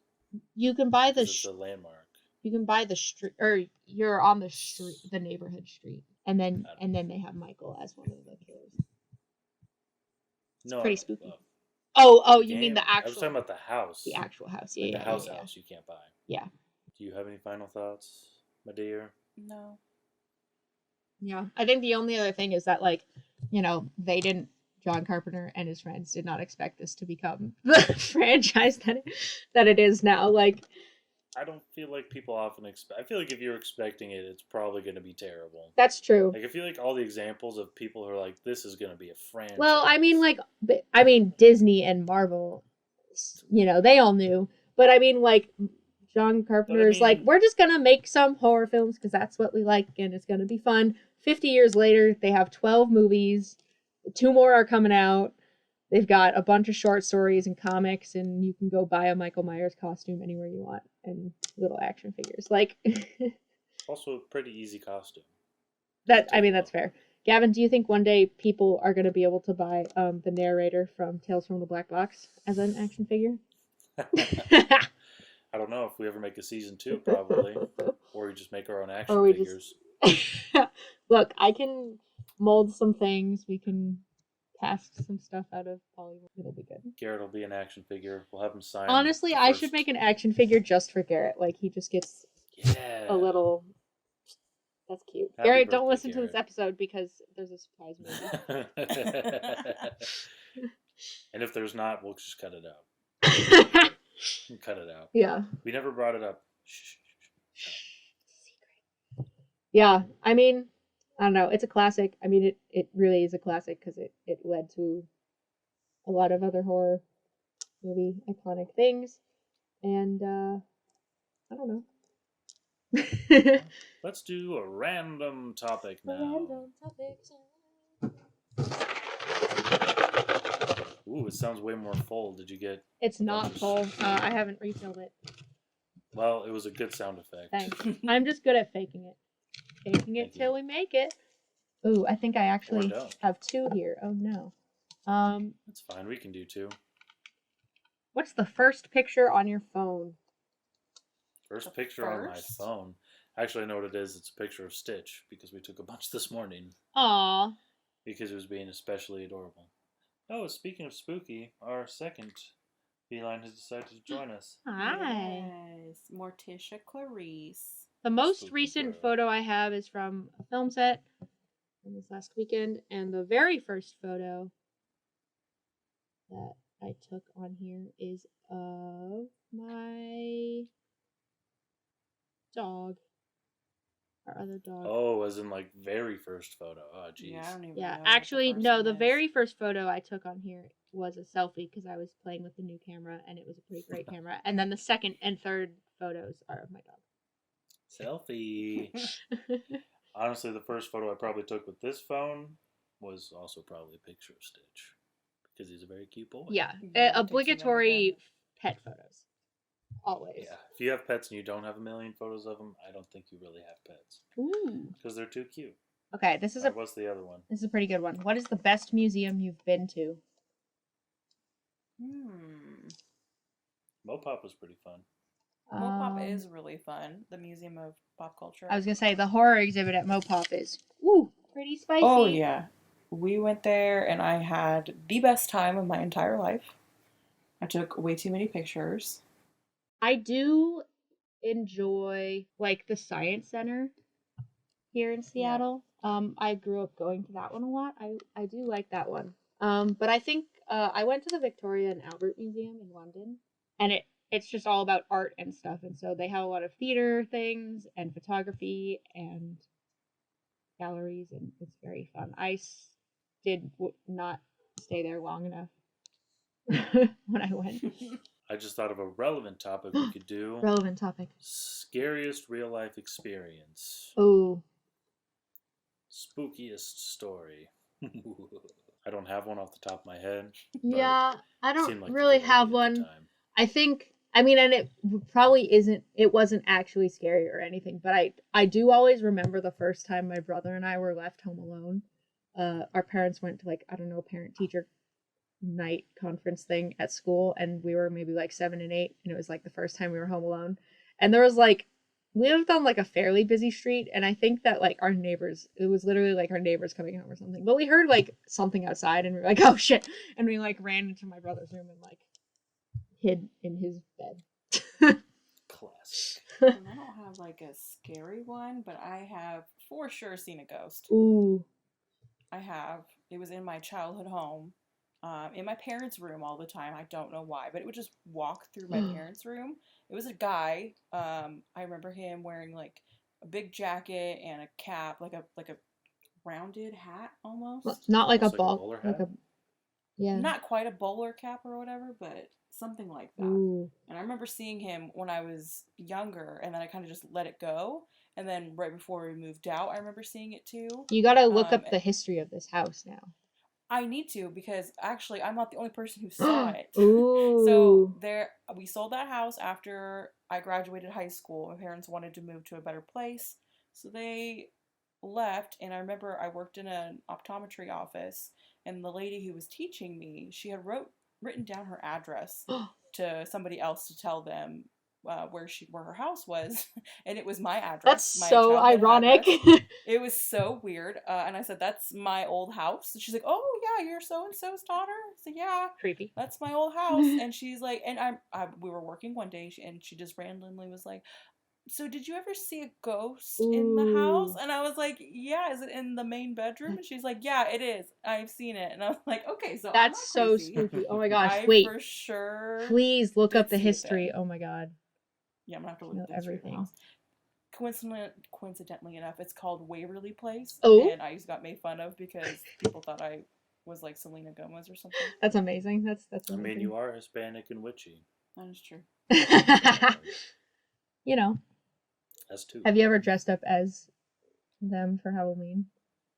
You can buy it's a landmark. You can buy the street, or you're on the street, the neighborhood street, and then they have Michael as one of the killers. It's pretty spooky. You mean the actual? I was talking about the house. The actual house, the house you can't buy. Yeah. Do you have any final thoughts, my dear? No. Yeah, I think the only other thing is that, they didn't. John Carpenter and his friends did not expect this to become the franchise that it is now. Like, I don't feel like people often expect. I feel like if you're expecting it, it's probably going to be terrible. That's true. Like, I feel like all the examples of people who are like, this is going to be a franchise. Well, I mean, Disney and Marvel, they all knew. But I mean, John Carpenter's we're just going to make some horror films because that's what we like and it's going to be fun. 50 years later, they have 12 movies. 2 more are coming out. They've got a bunch of short stories and comics, and you can go buy a Michael Myers costume anywhere you want, and little action figures. Also a pretty easy costume. That's fair. Gavin, do you think one day people are going to be able to buy the narrator from Tales from the Black Box as an action figure? I don't know if we ever make a season 2, probably, or we just make our own action figures. Look, I can mold some things. We can cast some stuff out of Hollywood. It'll be good. Garrett will be an action figure. We'll have him sign. Honestly, I should make an action figure just for Garrett. He just gets a little. That's cute. Happy Garrett, don't listen to this episode because there's a surprise movie. And if there's not, we'll just cut it out. Cut it out. Yeah. We never brought it up. Secret. Yeah, I mean, I don't know. It's a classic. I mean, it really is a classic because it led to a lot of other horror movie iconic things. And, I don't know. Let's do a random topic now. Ooh, it sounds way more full. Did you get... It's not full. I haven't refilled it. Well, it was a good sound effect. Thanks. I'm just good at faking it. Faking it till we make it. Ooh, I think I actually have 2 here. Oh, no. That's fine. We can do 2. What's the first picture on your phone? First picture on my phone. Actually, I know what it is. It's a picture of Stitch because we took a bunch this morning. Aww. Because it was being especially adorable. Oh, speaking of spooky, our second Feline has decided to join us. Hi. Yes, Morticia Clarice. The most Spooky recent girl. photo I have is from a film set from this last weekend, and the very first photo that I took on here is of my dog. Our other dog. Oh, as in like very first photo. Oh, jeez. Yeah, I don't even Yeah, know actually, what the first no, one the is. very first photo I took on here was a selfie because I was playing with the new camera and it was a pretty great camera. And then the second and third photos are of my dog. Selfie. Honestly, the first photo I probably took with this phone was also probably a picture of Stitch because he's a very cute boy. Yeah, Yeah, obligatory pet photos. Always. Yeah, if you have pets and you don't have a million photos of them, I don't think you really have pets. Ooh. Because they're too cute. Okay, this is what's the other one? This is a pretty good one. What is the best museum you've been to? Mopop was pretty fun. Mopop is really fun. The Museum of Pop Culture. I was gonna say the horror exhibit at Mopop is pretty spicy. Oh yeah, we went there and I had the best time of my entire life. I took way too many pictures. I do enjoy like the Science Center here in Seattle. Yeah. I grew up going to that one a lot. I do like that one. But I think I went to the Victoria and Albert Museum in London, and it's just all about art and stuff. And so they have a lot of theater things and photography and galleries, and it's very fun. I did not stay there long enough when I went. I just thought of a relevant topic we could do. Relevant topic. Scariest real life experience. Oh. Spookiest story. I don't have one off the top of my head. Yeah, I don't really have one. I think, and it probably isn't, it wasn't actually scary or anything, but I do always remember the first time my brother and I were left home alone. Our parents went to parent-teacher night conference thing at school, and we were maybe 7 and 8, and it was the first time we were home alone. And there was we lived on a fairly busy street, and I think that our neighbors, it was literally our neighbors coming home or something. But we heard something outside, and we were like, oh shit, and we ran into my brother's room and hid in his bed. Classic. I don't have a scary one, but I have for sure seen a ghost. Ooh. I have. It was in my childhood home. In my parents' room all the time. I don't know why, but it would just walk through my parents' room. It was a guy. I remember him wearing a big jacket and a cap, like a rounded hat almost. Not almost a bowler hat. Yeah. Not quite a bowler cap or whatever, but something like that. Ooh. And I remember seeing him when I was younger, and then I kind of just let it go. And then right before we moved out, I remember seeing it too. You gotta look up the history of this house now. I need to, because actually I'm not the only person who saw it. Ooh. So we sold that house after I graduated high school. My parents wanted to move to a better place, so they left. And I remember I worked in an optometry office, and the lady who was teaching me, she had written down her address to somebody else to tell them where her house was, and it was my address. That's so ironic. It was so weird. And I said, "That's my old house." And she's like, "Oh yeah, you're so and so's daughter." I said, "Yeah, creepy. That's my old house." And she's like, and we were working one day, and she just randomly was like, "So did you ever see a ghost in the house?" And I was like, "Yeah, is it in the main bedroom?" And she's like, "Yeah, it is. I've seen it." And I was like, "Okay, so that's so spooky." Oh my gosh! Wait, for sure. Please look up the history. Oh my god. Yeah, I'm gonna have to look at everything. Coincidentally enough, it's called Waverly Place. Oh. And I got made fun of because people thought I was like Selena Gomez or something. That's amazing. That's amazing. You are Hispanic and witchy. That is true. As too. Have you ever dressed up as them for Halloween?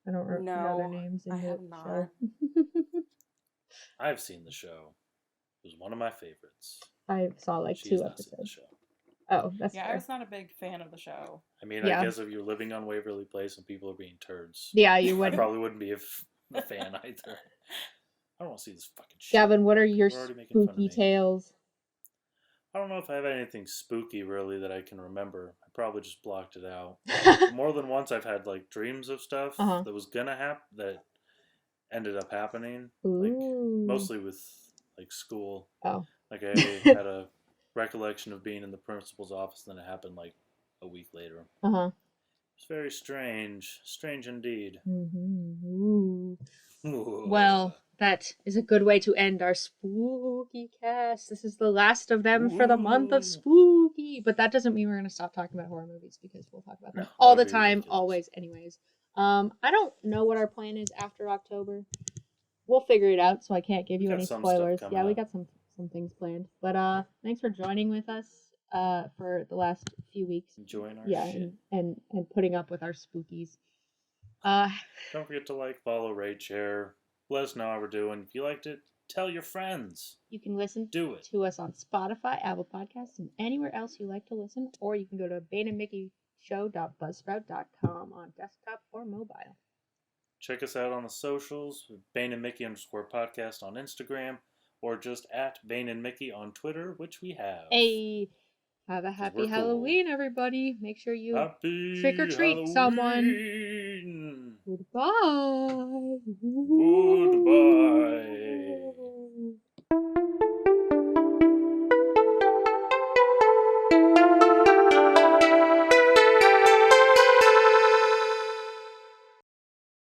I don't know their names. I have not. I've seen the show. It was one of my favorites. I saw 2 episodes. Oh, that's fair. I was not a big fan of the show. I guess if you're living on Waverly Place and people are being turds, you would. I probably wouldn't be a fan either. I don't want to see this fucking shit. Gavin, what are your spooky tales? I don't know if I have anything spooky really that I can remember. I probably just blocked it out. More than once I've had dreams of stuff that was gonna happen that ended up happening. Ooh. Mostly with school. Oh. Like I had a recollection of being in the principal's office, and then it happened like a week later. It's very strange. Strange indeed. Ooh. Well, that is a good way to end our spooky cast. This is the last of them for the month of spooky. But that doesn't mean we're going to stop talking about horror movies, because we'll talk about them all the time, always, anyways. I don't know what our plan is after October. We'll figure it out, so I can't give you any spoilers. Yeah, we got some things planned. But thanks for joining with us for the last few weeks. Enjoying our shit. and putting up with our spookies. Don't forget to like, follow, rate, share. Let us know how we're doing. If you liked it, tell your friends. You can listen to us on Spotify, Apple Podcasts, and anywhere else you like to listen. Or you can go to baneandmickey.buzzsprout.com on desktop or mobile. Check us out on the socials, @BaneandMickey_podcast on Instagram, or just @BaneandMickey on Twitter, which we have. Hey, have a happy Halloween, everybody. Make sure you trick or treat someone. Goodbye. Goodbye.